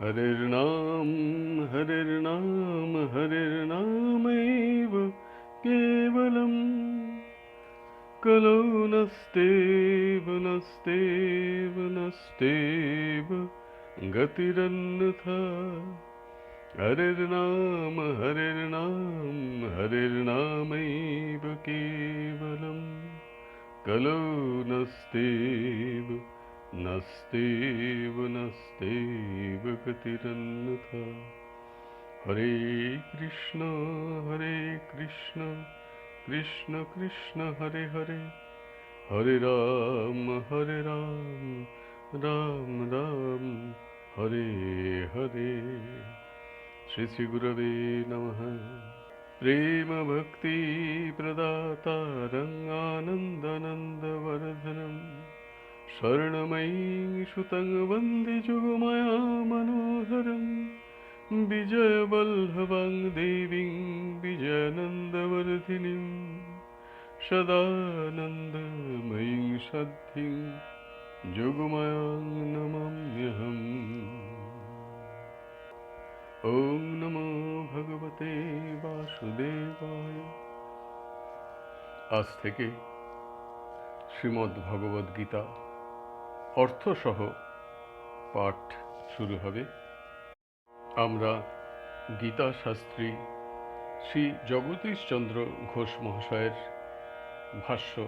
हरिर्नाम हरिर्नामैव केवलम् कलौ नस्तेव गतिरन्यथा हरिर्नामैव केवलम् कलौ नस्तेव गतिरन्यथा हरे कृष्ण कृष्ण कृष्ण हरे हरे हरे राम राम राम हरे हरे। श्री श्री गुरवे नमः। प्रेम भक्ति प्रदातारं आनन्दानन्दवर्धनं स्वर्णमयी सुतं वन्दे जोगमाया मनोहरम् विजयवल्लभां देवीं विजयानन्दवर्धिनीं सदानन्दमयीं सद्धिं जोगमायां नमाम्यहम्। ओम नमो भगवते वासुदेवाय। আজ থেকে শ্রীমদ্ ভগবদ গীতা অর্থসহ পাঠ শুরু হবে। আমরা গীতা শাস্ত্রী শ্রী জগদীশচন্দ্র ঘোষ মহাশয়ের ভাষ্য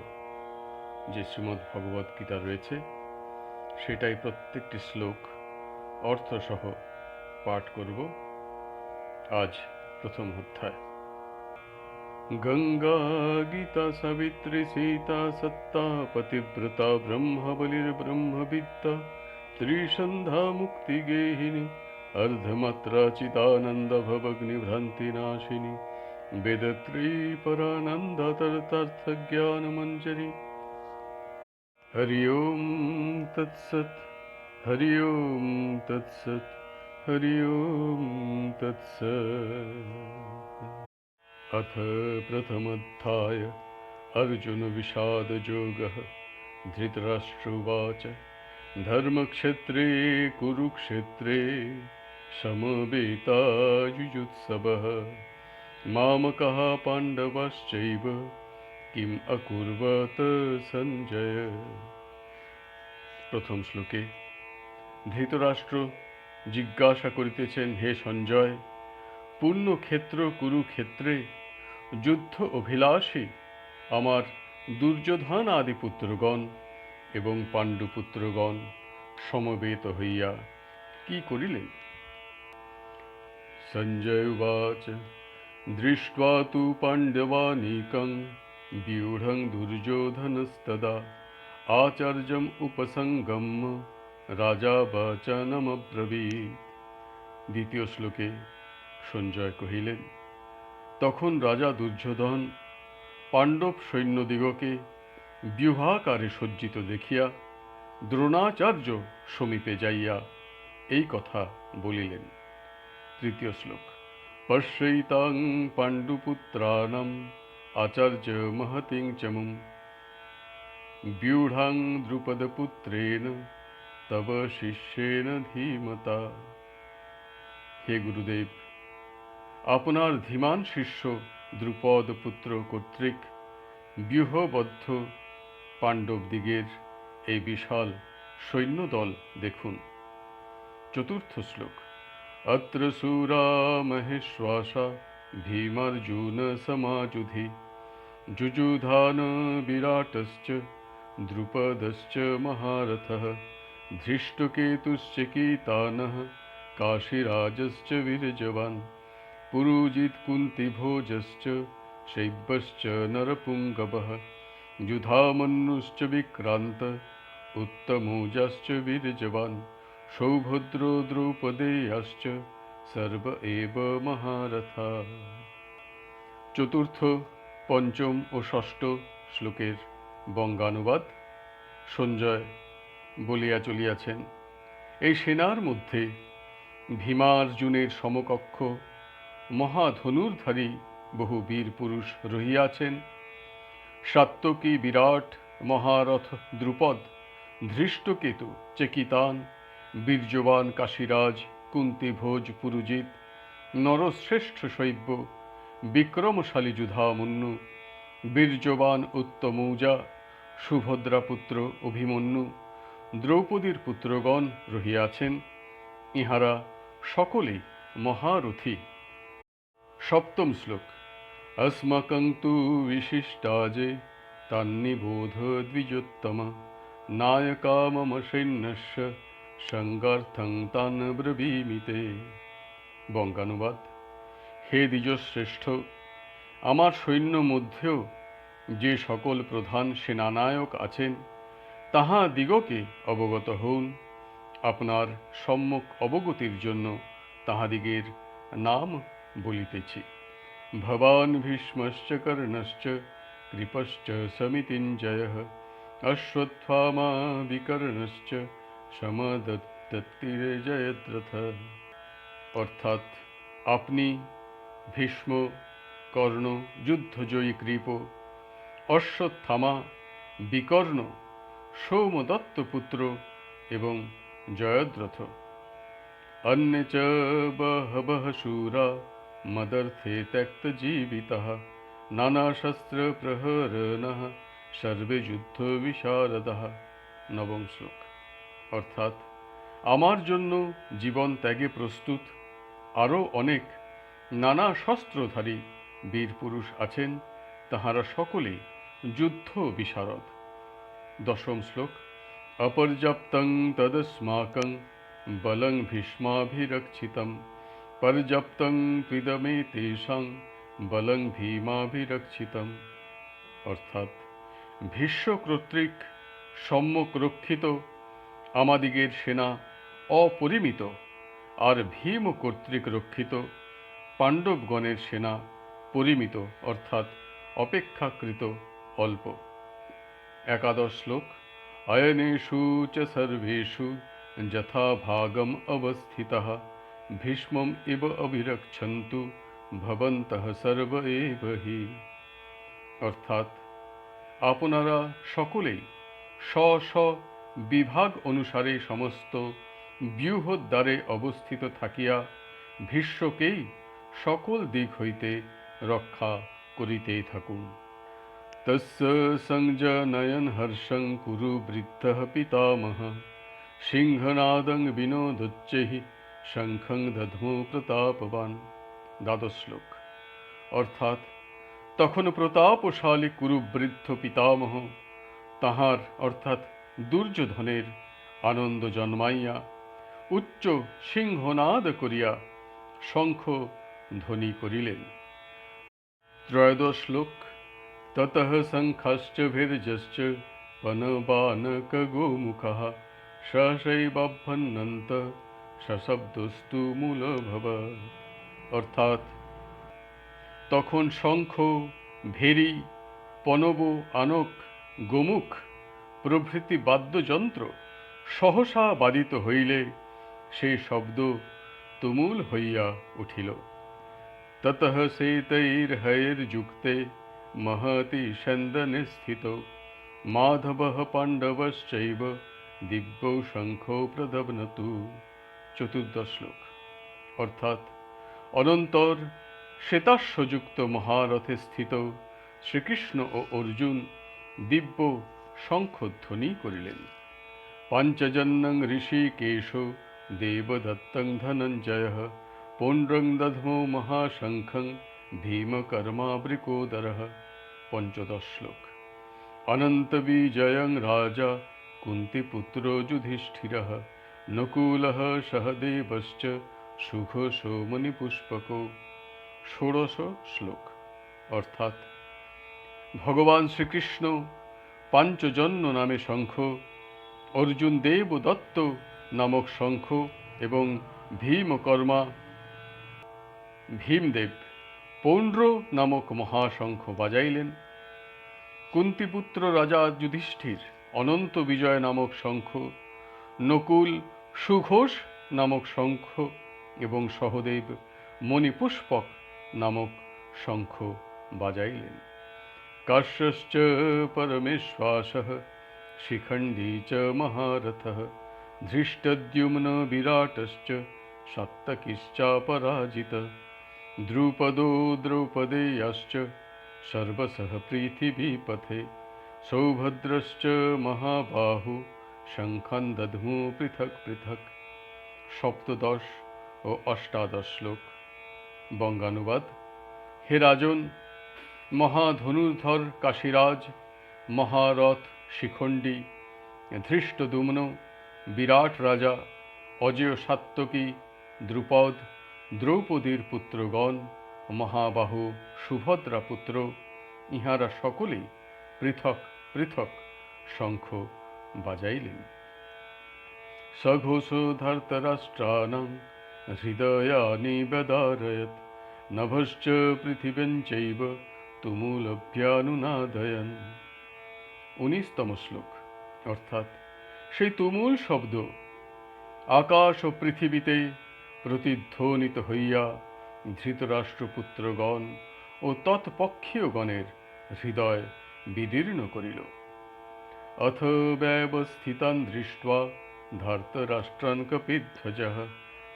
যে শ্রীমদ্ ভগবদ গীতা রয়েছে সেটাই প্রত্যেকটি শ্লোক অর্থসহ পাঠ করব। আজ প্রথম অধ্যায়। গঙ্গা গীতা সাবিত্রী সীতা সত্তা পতিব্রতা ব্রহ্মবলির্ব্রহ্মবিদ্যা ত্রিসন্ধ্যা মুক্তি গেহিনী अर्धमात्रा चिदानंद भवग्निभ्रांति नाशिनी वेदत्री परानंद तर्थ ज्ञान मंजरी। हरि ओम तत्सत हरि ओम तत्सत हरि ओम तत्सत। अथ प्रथमोऽध्याय अर्जुन विषाद योगः। धृतराष्ट्रोवाच धर्मक्षेत्रे कुरुक्षेत्रे समवेतायुयुत्सवः मामकः पाण्डवश्चैव किम् अकुर्वत সঞ্জয়। প্রথম শ্লোকে ধৃতরাষ্ট্র জিজ্ঞাসা করিতেছেন, হে সঞ্জয়, পুণ্যক্ষেত্র কুরুক্ষেত্রে যুদ্ধ অভিলাষী আমার দুর্যোধন আদি পুত্রগণ এবং পাণ্ডুপুত্রগণ সমবেত হইয়া কি করিলেন? সঞ্জয় উবাচ দৃष्ट्वा तु पाण्डवानीकं व्यूढं दुर्योधनस्तदा आचार्यम् उपसङ्गम्य রাজা বচনমব্রবীৎ। দ্বিতীয় শ্লোকে সঞ্জয় কহিলেন, তখন রাজা দুর্যোধন পাণ্ডব সৈন্যদিগকে ব্যূহাকারে সজ্জিত দেখিয়া দ্রোণাচার্য সমীপে যাইয়া এই কথা বলিলেন। তৃতীয় শ্লোক পশ্যৈতাং পাণ্ডুপুত্রাণাম আচার্য মহতিং চমুম ব্যূঢ়াং দ্রুপদপুত্রেণ তব শিষ্যেন ধীমতা। হে গুরুদেব, আপনার ধীমান শিষ্য দ্রুপদ পুত্র কর্তৃক ব্যূহবদ্ধ পাণ্ডবদিগের এই বিশাল সৈন্যদল দেখুন। চতুর্থ শ্লোক অত্র শূরা মহেশ্বাসা ভীমার্জুন সমাযুধি যুযুধান বিরাটশ্চ দ্রুপদশ্চ মহারথः ধৃষ্টকেতুশ্চ কীতানः কাশীরাজশ্চ বীর্যবান পুরুজিত কুন্তিভোজশ্চ শৈব্যশ্চ নরপুঙ্গবः युधामन्युश्च विक्रान्त उत्तमौजाश्च वीर्यवान् सौभद्रो द्रौपदेयाश्च सर्व एव महारथा। চতুর্থ, পঞ্চম ও ষষ্ঠ শ্লোকের বঙ্গানুবাদ। সঞ্জয় বলিয়া চলিয়াছেন, এই সেনার মধ্যে ভীমার্জুনের সমকক্ষ মহাধনুর্ধারী বহু বীর পুরুষ রহিয়াছেন। সাত্ত্বকী বিরাট মহারথ দ্রুপদ, ধৃষ্টকেতু চেকিতান, বীর্যবান কাশীরাজ কুন্তি ভোজ পুরুজিত নরশ্রেষ্ঠ শৈব্য বিক্রমশালী যুধামন্যু বীর্যবান উত্তমৌজা সুভদ্রা পুত্র অভিমন্যু দ্রৌপদীর পুত্রগণ রহিয়াছেন, ইহারা সকলেই মহারথী। সপ্তম শ্লোক। अस्माकं तु विशिष्टाजे तान्निबोध द्विजोत्तम नायका मम सैन्यस्य সঙ্গার্থং তান ব্রবীমিতে। বঙ্গানুবাদ। হে দ্বিজশ্রেষ্ঠ, আমার সৈন্য মধ্যেও যে সকল প্রধান সেনানায়ক আছেন তাহা দিগকে অবগত হউন। আপনার সম্যক অবগতির জন্য তাহাদিগের নাম বলিতেছি। ভবান ভীষ্মশ্চ কর্ণশ্চ কৃপশ্চ সমিতিঞ্জয়ঃ অশ্বত্থামা বিকর্ণশ্চ সমদত্তিরে জয়দ্রথ। অর্থাৎ আপনি ভীষ্ম, কর্ণ যুদ্ধজয়ী কৃপ, অশ্বত্থামা বিকর্ণ সৌমদত্ত পুত্র এবং জয়দ্রথ। अन्ये च बहवः शूरा मदर्थे त्यक्तजीवितः नानाशस्त्रप्रहरणः सर्वे যুদ্ধবিশারদः। নবম শ্লোক। অর্থাৎ আমার জন্য জীবন ত্যাগে প্রস্তুত আরও অনেক নানা শস্ত্রধারী বীর পুরুষ আছেন, তাহারা সকলেই যুদ্ধ বিশারদ। দশম শ্লোক। অপর্যাপ্তং তদস্মাকং বলং ভীষ্মাভিরক্ষিতম পর্যাপ্তং ত্বিদমেতেষাং বলং ভীমাভিরক্ষিতম। অর্থাৎ ভীষ্ম কর্তৃক সম্যক রক্ষিত আমাদিগের সেনা অপরিমিত, আর ভীম কর্তৃক রক্ষিত পাণ্ডবগণের সেনা পরিমিত অর্থাৎ অপেক্ষাকৃত অল্প। একাদশ শ্লোক। अयनेषु च सर्वेषु यथा भागम अवस्थितः भीष्मम् इव अभिरक्षन्तु भवन्तः सर्व एव हि। অর্থাৎ আপনারা সকলেই স্ব স্ব বিভাগ অনুসারে সমস্ত ব্যূহদ্বারে অবস্থিত থাকিয়া ভীষ্মকেই সকল দিক হইতে রক্ষা করিতে থাকুন। তস্য সংজনয়ন হর্ষং কুরু বৃদ্ধঃ পিতামহ সিংহনাদং বিনোদোচ্চৈঃ শঙ্খং দধ্মো প্রতাপবান। দ্বাদশ শ্লোক। অর্থাৎ তখন প্রতাপশালী কুরুবৃদ্ধ পিতামহ তাহার অর্থাৎ দুর্যোধনের আনন্দ জন্মাইয়া উচ্চ সিংহনাদ করিয়া শঙ্খ ধ্বনি করিলেন। ত্রয়োদশ শ্লোক। ততঃ শঙ্খশ্চ ভীর্যশ্চ পনবানকগোমুখः সহসৈবাভ্যন্নন্ত সশব্দস্তু মূলভবৎ। অর্থাৎ তখন শঙ্খ, ভেরী, পনব, আনক, গোমুখ প্রভৃতি বাদ্যযন্ত্র সহসা বাদিত হইলে সেই শব্দ তুমুল হইয়া উঠিল। ততঃ সেতৈর্হয়ৈর্যুক্তে महति स्यन्दने स्थितो माधवः पाण्डवश्चैव दिव्यौ शङ्खौ प्रदध्नतु। চতুর্দশ শ্লোক। অর্থাৎ অনন্তর শ্বেতাশ্বযুক্ত মহারথে স্থিত শ্রীকৃষ্ণ ও অর্জুন দিব্য শঙ্খধ্বনি করিলেন। পাঞ্চজন্যং ঋষিকেশ দেবদত্তং ধনঞ্জয়ঃ পৌণ্ড্রং দধ্মো মহাশঙ্খং ভীমকর্মাবৃকোদরः। পঞ্চদশ শ্লোক। অনন্ত বিজয়ং রাজা কুন্তিপুত্র যুধিষ্ঠিরः নকুলः সহদেবশ্চ সুঘোষো মণিপুষ্পকো। ষোড়শ শ্লোক। অর্থাৎ ভগবান শ্রীকৃষ্ণ পাঞ্চজন্য নামে শঙ্খ, অর্জুন দেবদত্ত নামক শঙ্খ এবং ভীমকর্মা ভীমদেব পৌণ্ড্র নামক মহাশঙ্খ বাজাইলেন। কুন্তিপুত্র রাজা যুধিষ্ঠির অনন্ত বিজয় নামক শঙ্খ, নকুল সুঘোষ নামক শঙ্খ এবং সহদেব মণিপুষ্পক নামক শঙ্খ বাজাইলেন। কাশ্যশ্চ পরমেশ্বাসঃ শিখণ্ডী চ মহারথः ধৃষ্টদ্যুম্ন বিরাটশ্চ सात्तकिश्चापराजित द्रुपदो द्रौपदेयाश्च सर्वशः पृथिवीपथे सौभद्रश्च महाबाहु शङ्खं दध्मुः पृथक् पृथक्। সপ্তদশ ও অষ্টাদশ শ্লোক। বঙ্গানুবাদ। হে রাজন, মহাধনুর্ধর কাশীরাজ, মহারথ শিখণ্ডী, ধৃষ্টদ্যুম্ন, বিরাট রাজা, অজেয় সাত্তকী, দ্রুপদ, দ্রৌপদীর পুত্রগণ, মহাবাহু সুভদ্রা পুত্র, ইহারা সকলেই পৃথক পৃথক শঙ্খ বাজাইলেন। सघोषो धर्तराष्ट्राणां हृदयानि व्यदारयत् नभश्च पृथिवीं चैव তুমুলভ্যানুনাদয়ন। 19তম শ্লোক। অর্থাৎ সেই তুমুল শব্দ আকাশ ও পৃথিবীতে প্রতিধ্বনিত হইয়া ধৃতরাষ্ট্রপুত্রগণ ও তৎপক্ষীয়গণের হৃদয় বিদীর্ণ করিল। অথ ব্যবস্থিতান দৃष्ट्वा धर्तराष्ट्रान् कपिध्वजः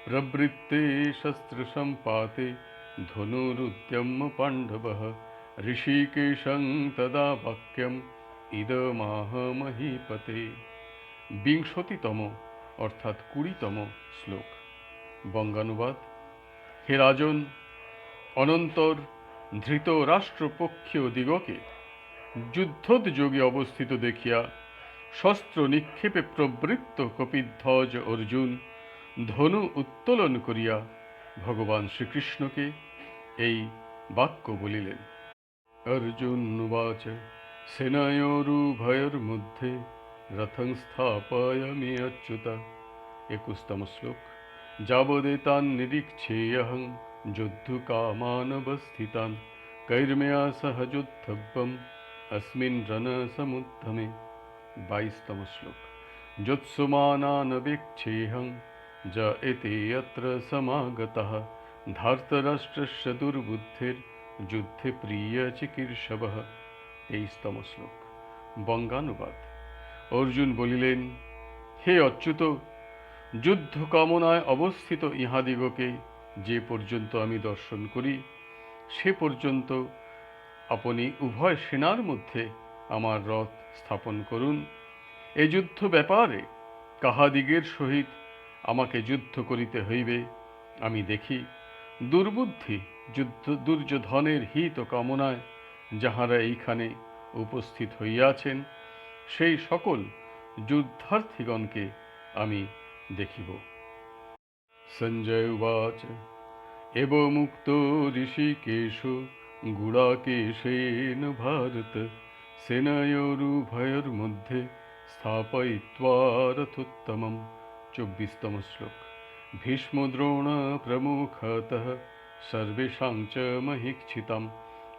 प्रवृत्ते शस्त्रसम्पाते धनुरुद्यम्य पाण्डवः ऋषिकेशं तदा वाक्यम् इदमाह महीपते। 20তম অর্থাৎ 20তম শ্লোক। বঙ্গানুবাদ। হে রাজন, অনন্তর ধৃত রাষ্ট্রপক্ষীয় দিগকে যুদ্ধোদ্যোগে অবস্থিত দেখিয়া শস্ত্র নিক্ষেপে প্রবৃত্ত কপিধ্বজ অর্জুন ধনু উত্তোলন করিয়া ভগবান শ্রীকৃষ্ণকে এই বাক্য বলিলেন। অর্জুন উবাচ সেনায়োরুভয়োর্মধ্যে রথং স্থাপয়ামি অচ্যুত। 21তম শ্লোক। যাবদেতান নিরীক্ষেয়হং যুদ্ধকামানবস্থিতান কৈর্ময়া সহ যুদ্ধব্যম अस्मिन् रणसमुद्यमे। 22তম শ্লোক। যৎসমানানবেক্ষেহং য এতে यत्र समागतः ধার্তরাষ্ট্রস্য দুর্বুদ্ধির যুদ্ধে প্রিয় চিকীর্ষবঃ। 23তম শ্লোক। বঙ্গানুবাদ। অর্জুন বলিলেন, হে অচ্যুত, যুদ্ধ কামনায় অবস্থিত ইহাদিগকে যে পর্যন্ত আমি দর্শন করি সে পর্যন্ত আপনি উভয় সেনার মধ্যে আমার রথ স্থাপন করুন। এ যুদ্ধ ব্যাপারে কাহাদিগের সহিত আমাকে যুদ্ধ করিতে হইবে আমি দেখি। দুর্বুদ্ধি দুর্যোধনের হিত কামনায় যাহারা এইখানে উপস্থিত হইয়াছেন সেই সকল যুদ্ধার্থীগণকে আমি দেখিব। সঞ্জয় উবাচ এবমুক্তো ঋষিকেশো গুড়াকেশেন ভারত সেনায়োরুভয়োর্মধ্যে স্থাপয়িত্বা রথোত্তমম। 24তম শ্লোক। ভীষ্ম দ্রোণ প্রমুখতঃ সর্বেষাং চ মহীক্ষিতাম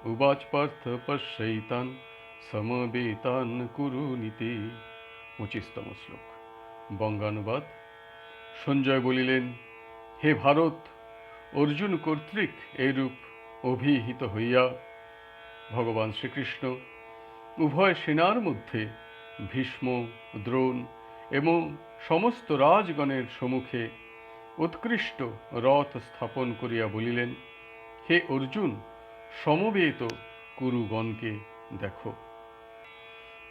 উবাচ পার্থ পশ্যৈতান সমবেতান কুরুনীতি। 25তম শ্লোক। বঙ্গানুবাদ। সঞ্জয় বলিলেন, হে ভারত, অর্জুন কর্তৃক এইরূপ অভিহিত হইয়া ভগবান শ্রীকৃষ্ণ উভয় সেনার মধ্যে ভীষ্ম, দ্রোণ এবং সমস্ত রাজগণের সম্মুখে উৎকৃষ্ট রথ স্থাপন করিয়া বলিলেন, হে অর্জুন, সমবেত কুরুগণকে দেখো।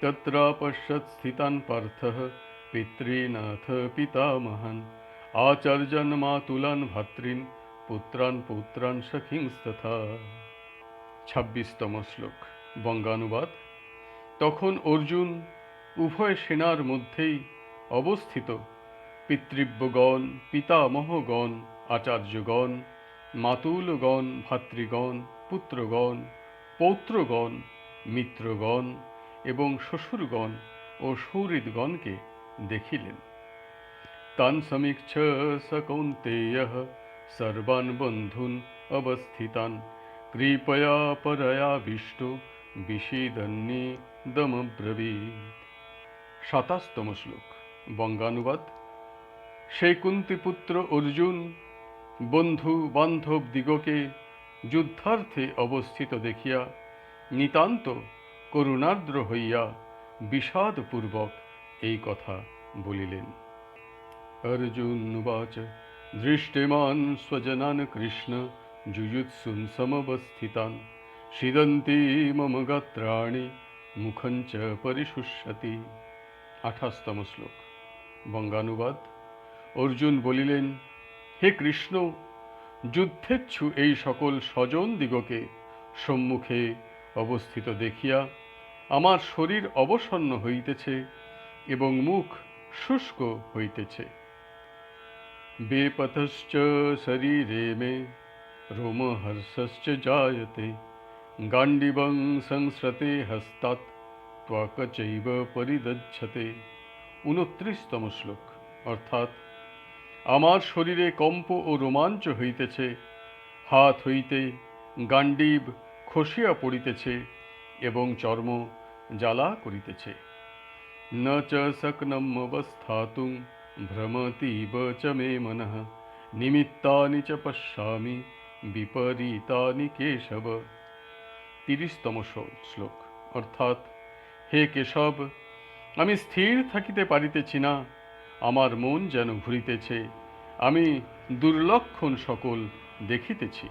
তত্রাপশ্যৎ স্থিতান পার্থঃ পিতॄনাথ পিতামহান আচার্যান মাতুলান ভ্রাতॄন পুত্রান পৌত্রান সখিংস্তথা। 26তম শ্লোক। বঙ্গানুবাদ। তখন অর্জুন উভয় সেনার মধ্যেই অবস্থিত পিতৃব্যগণ, পিতামহগণ, আচার্যগণ, মাতুলগণ, ভাতৃগণ, পুত্রগণ, পৌত্রগণ, মিত্রগণ এবং শ্বশুরগণ ও সুহৃদগণকে দেখিলেন। তান সমীক্ষ স কৌন্তেয়ঃ সর্বান বন্ধুন অবস্থিতান কৃপয়া পরয়াবিষ্ট বিষীদন্নিদমব্রবীৎ। 27তম শ্লোক। বঙ্গানুবাদ। সেই কুন্তিপুত্র অর্জুন বন্ধু বান্ধব দিগকে যুদ্ধার্থে অবস্থিত দেখিয়া নিতান্ত করুণার্দ্র হইয়া বিষাদপূর্বক এই কথা বলিলেন। অর্জুন উবাচ दृष्टिमान् स्वजनान् कृष्ण जुयुत्सुन् समवस्थितान् সিদন্তি মম গাত্রাণি মুখঞ্চ পরিশুষ্যতি। 28তম শ্লোক। বঙ্গানুবাদ। অর্জুন বলিলেন, হে কৃষ্ণ, যুদ্ধেচ্ছু এই সকল স্বজন দিগকে সম্মুখে অবস্থিত দেখিয়া আমার শরীর অবসন্ন হইতেছে এবং মুখ শুষ্ক হইতেছে। বেপথশ্চ শরীরে মে রোমহর্ষশ্চ জায়তে গান্ডিবং সংস্রতে হস্তাৎ ত্বক চৈব পরিদচ্ছতে। 29তম শ্লোক। অর্থাৎ আমার শরীরে কম্প ও রোমাঞ্চ হইতেছে, হাত হইতে গান্ডীব খসিয়া পড়িতেছে এবং চর্ম জ্বালা করিতেছে। ন চ শক্নম অবস্থাতুং ভ্রমতীব চ মে মনঃ নিমিত্তানি চ পশ্যামি বিপরীতানি কেশব। 30তম শ্লোক। অর্থাৎ হে কেশব, আমি স্থির থাকিতে পারিতেছি না, আমার মন যেন ঘুরিতেছে, আমি দুর্লক্ষণ সকল দেখিতেছি।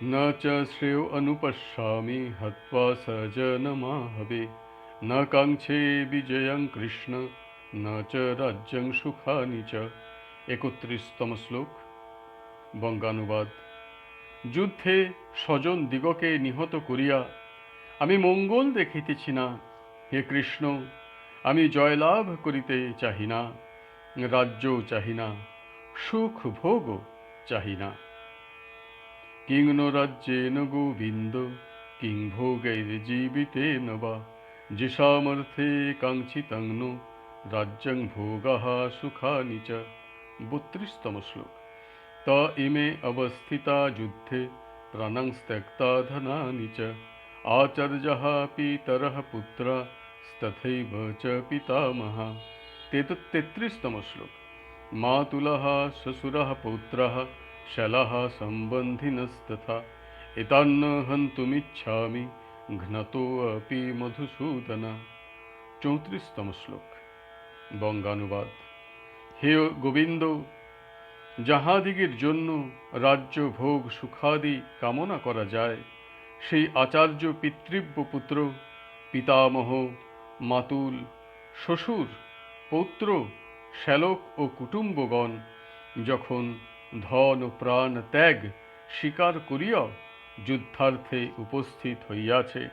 ন চ শ্রেয় অনুপশ্যামি হত্বা সজনমাহবে ন কাঙ্ক্ষে বিজয়ং কৃষ্ণ ন চ রাজ্যং সুখানি চ। 31তম শ্লোক। বঙ্গানুবাদ। যুদ্ধে স্বজন দিগকে নিহত করিয়া আমি মঙ্গল দেখিতেছি না। হে কৃষ্ণ, আমি জয়লাভ করিতে চাহি না, রাজ্যও চাহি না, সুখ ভোগও চাহি না। কিং নো রাজ্যেন গোবিন্দ কিং ভোগৈর্জীবিতেন বা যেষামর্থে কাঙ্ক্ষিতং নো রাজ্যং ভোগাঃ সুখানি চ। 32তম শ্লোক। ত ইমে অবস্থিতা যুদ্ধে প্রাণং ত্যক্তা ধনানি চ আচার্যঃ পিতরঃ পুত্রা তথৈব চ পিতামহঃ। 33তম শ্লোক। মাতুলः শ্বশুরः পৌত্রः শৈলः সম্বন্ধিনস্তথা এতান্ন হन्तुमिच्छामि ঘ্নতোऽপি মধুসূদন। 34তম শ্লোক। বঙ্গানুবাদ। হে গোবিন্দ, যাহাদিগের জন্য রাজ্য ভোগ সুখাদি কামনা করা যায়, সেই আচার্য পিতৃব্য পুত্র, পিতামহ, মাতুল, শ্বশুর, পৌত্র, শ্যালক ও কুটুম্বগণ যখন ধন ও প্রাণ ত্যাগ স্বীকার করিয়াও যুদ্ধার্থে উপস্থিত হইয়াছে,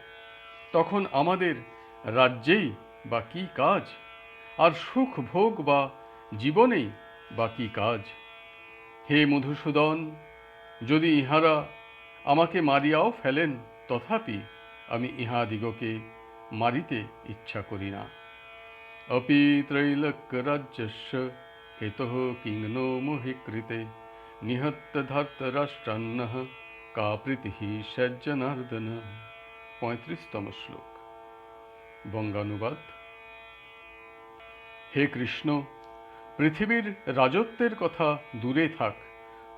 তখন আমাদের রাজ্যেই বা কি কাজ, আর সুখ ভোগ বা জীবনেই বা কি কাজ? হে মধুসূদন, যদি ইহারা আমাকে মারিয়াও ফেলেন, তথাপি আমি ইহাদিগকে মারিতে ইচ্ছা করি না। অপি ত্রৈলোক্যরাজ্যস্য হেতোঃ কিং নো মোহে কৃতে নিহত্য ধার্তরাষ্ট্রান্নঃ কা প্রীতিঃ স্যজ্জনার্দন। 35তম শ্লোক। বঙ্গানুবাদ। হে কৃষ্ণ, পৃথিবীর রাজত্বের কথা দূরে থাক,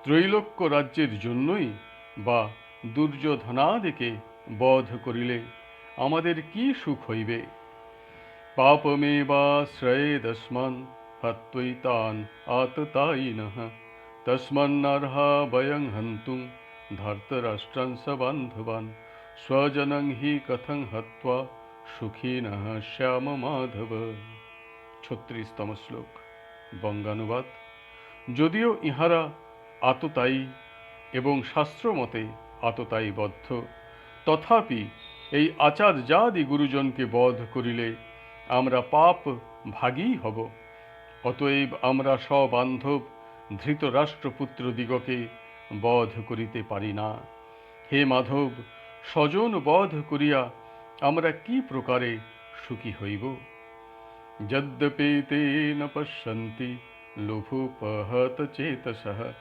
ত্রৈলোক্য রাজ্যের জন্যই বা দুর্যোধনাদিকে বধ করিলে আমাদের কি সুখ হইবে? পাপমেবাশ্রয়েদস্মাन् হত্বৈতাन् আততায়িনঃ তস্মান্নার্হা বয়ং হন্তুং ধার্তরাষ্ট্রান সবান্ধবান স্বজনং হি কথং হত্বা সুখিনঃ শ্যাম মাধব। 36তম শ্লোক। বঙ্গানুবাদ। যদিও ইহারা আততায়ী এবং শাস্ত্রমতে আততায়ীবদ্ধ, তথাপি এই আচার্যাদি গুরুজনকে বধ করিলে আমরা পাপ ভাগী হব। অতএব আমরা সবান্ধব ধৃতরাষ্ট্রপুত্র দিগকে বধ করিতে পারি না। হে মাধব, স্বজন বধ করিয়া আমরা কি প্রকারে সুখী হইব? যদ্যপি ন পশ্যন্তি লোভোপহত চেতসঃ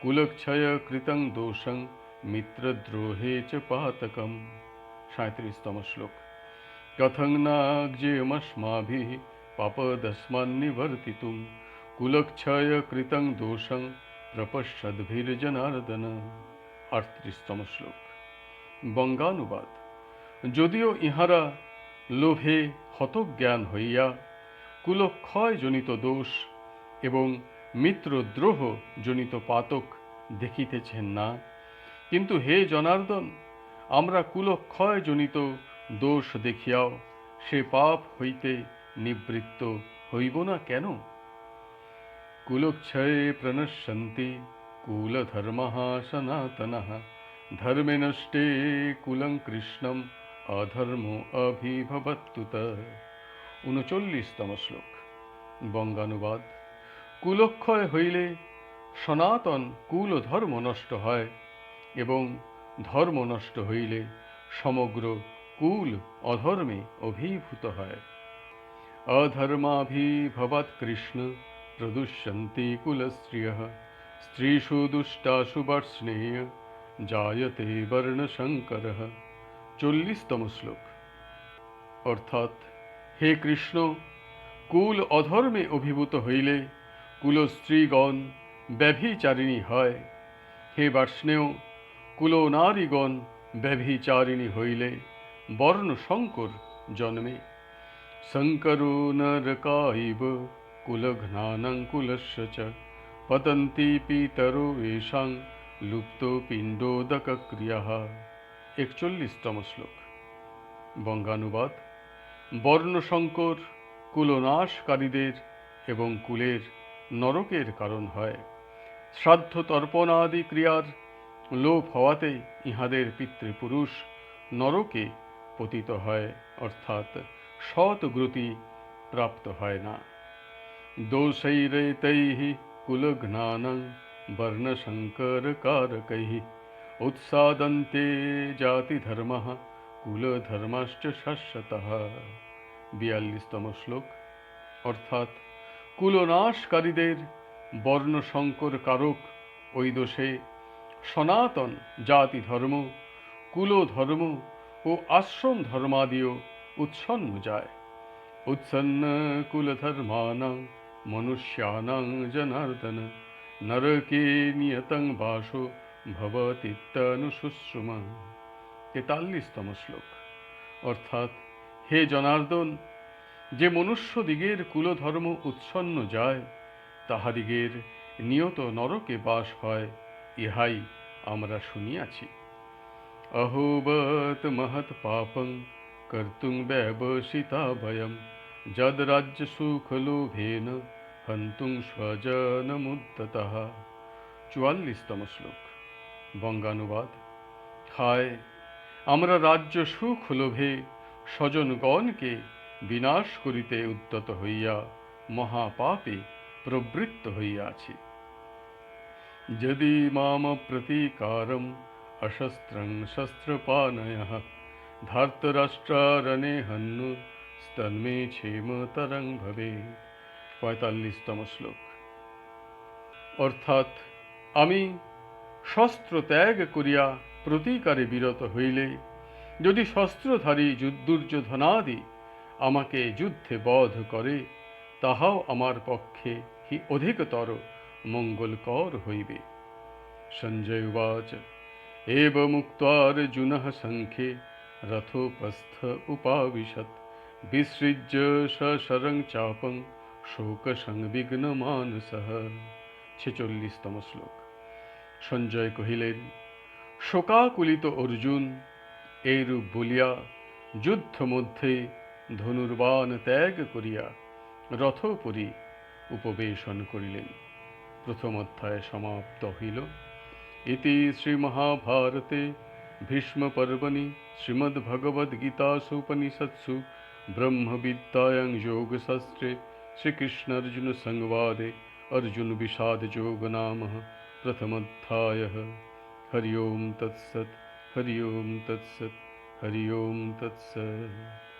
কুলক্ষয় কৃতং দোষং মিত্রদ্রোহে চ পাতকম। 37তম শ্লোক। কথং নাজ্ঞেয়মস্মাভিঃ পাপদস্মান্নিবর্তিতুং কুলক্ষয় কৃতং দোষং প্রপশ্যদ্ভির্জনার্দন। 38তম শ্লোক। বঙ্গানুবাদ। যদিও ইহারা লোভে হতজ্ঞান হইয়া কুলক্ষয়জনিত দোষ এবং মিত্রদ্রোহ জনিত পাতক দেখিতেছেন না, কিন্তু হে জনার্দন, আমরা কুলক্ষয় জনিত দোষ দেখিয়াও সে পাপ হইতে নিবৃত্ত হইব না কেন? কুলক্ষয়ে প্রণশ্যন্তি কুলধর্মঃ সনাতনঃ, ধর্মে নষ্টে কুলং কৃষ্ণম অধর্ম অভিভবত্যুত। ৩৯তম শ্লোক। বঙ্গানুবাদ। কুলক্ষয় হইলে সনাতন কুল ধর্ম নষ্ট হয়, এবং ধর্ম নষ্ট হইলে সমগ্র কুল অধর্মে অভিভূত হয়। অধর্মাভিভবাৎ কৃষ্ণ প্রদুষ্যন্তি কুলস্ত্রিয়ঃ, স্ত্রীষু দুষ্টাসু বর্ষ্ণেয় জায়তে বর্ণশঙ্করঃ। ৪০তম শ্লোক। অর্থাৎ, হে কৃষ্ণ, কুল অধর্মে অভিভূত হইলে কুলস্ত্রীগণ ব্যভিচারিণী হয়। হে বার্ষ্ণেয়, কুলনারীগণ ব্যভিচারিণী হইলে বর্ণশঙ্কর জন্মে। শঙ্করো নরকাইব কুলঘ্নানং কুলস্য চ, পতন্তি পিতরো এষাং লুপ্তো পিণ্ডোদকক্রিয়াঃ। ৪১তম শ্লোক। বঙ্গানুবাদ। বর্ণশঙ্কর কুলনাশকারীদের এবং কুলের নরকের কারণ হয়। শ্রাদ্ধ তর্পণাদি ক্রিয়ার লোপ হওয়াতে ইহাদের পিতৃপুরুষ নরকে পতিত হয়, অর্থাৎ সৎগতি প্রাপ্ত হয় না। দোষৈরেতৈঃ কুলঘ্নানং বর্ণশঙ্করকারকৈঃ, উৎসাদন্তে জাতিধর্মঃ কুলধর্মশ্চ শাশ্বতঃ। ৪২তম শ্লোক। অর্থাৎ, কুলনাশকারীদের বর্ণশঙ্কর কারক ওই দোষে সনাতন জাতি ধর্ম, কুলধর্ম ও আশ্রম ধর্মাদিও উচ্ছন্ন যায়। উৎসন্ন কুলধর্মানাং মনুষ্যানাং জনার্দন, নরকে নিয়তং বাসো ভবতীত্যনুশুশ্রুমা। ৪৩তম শ্লোক। অর্থাৎ, হে জনার্দন, যে মনুষ্যদিগের কুলধর্ম উচ্ছন্ন যায়, তাহাদিগের নিয়ত নরকে বাস হয়, ইহাই আমরা শুনিয়াছি। অহোবৎ মহৎ পাপং কর্তুং ব্যবসিতা বয়ম, যদ রাজ্য সুখলোভেন হন্তুং স্বজনমুদ্যতঃ। ৪৪তম শ্লোক। বঙ্গানুবাদ। হায়, আমরা রাজ্য সুখ লোভে স্বজনগণকে বিনাশ করিতে উদ্যত হইয়া মহাপাপে প্রবৃত্ত হইয়াছি। যদি মাম প্রতীকারম অশস্ত্রং শস্ত্রপাণয়ঃ, ধার্তরাষ্ট্রারণে হন্যু স্তন্মে ক্ষেমতরং ভবেৎ। ৪৫তম শ্লোক। অর্থাৎ, আমি শস্ত্র ত্যাগ করিয়া প্রতিকারে বিরত হইলে, যদি শস্ত্রধারী দুর্যোধনাদি আমাকে যুদ্ধে বধ করে, তাহাও আমার পক্ষে অধিকতর মঙ্গলকর হইবে। সঞ্জয় উবাচ। এবমুক্তার্জুনঃ সংখ্যে রথোপস্থ উপাবিশৎ, বিসৃজ্য সশরং চাপং শোকসংবিঘ্নমানসঃ। ৪৬তম শ্লোক। সঞ্জয় কহিলেন, শোকাকুলিত অর্জুন এইরূপ বলিয়া যুদ্ধ মধ্যে ধনুর্বাণ ত্যাগ করিয়া রথোপরি উপবেশন করিলেন। প্রথম অধ্যায় সমাপ্ত হইল। ইতি শ্রীমহাভারতে ভীষ্মপর্বণি শ্রীমদ্ভগবদ্গীতাসু ব্রহ্মবিদ্যায়াং যোগশাস্ত্রে শ্রীকৃষ্ণার্জুন সংবাদে अर्जुन विषाद जोग नाम प्रथमोऽध्यायः। हरि ओम तत्सत्, हरि ओम तत्सत्, हरि ओम तत्सत्।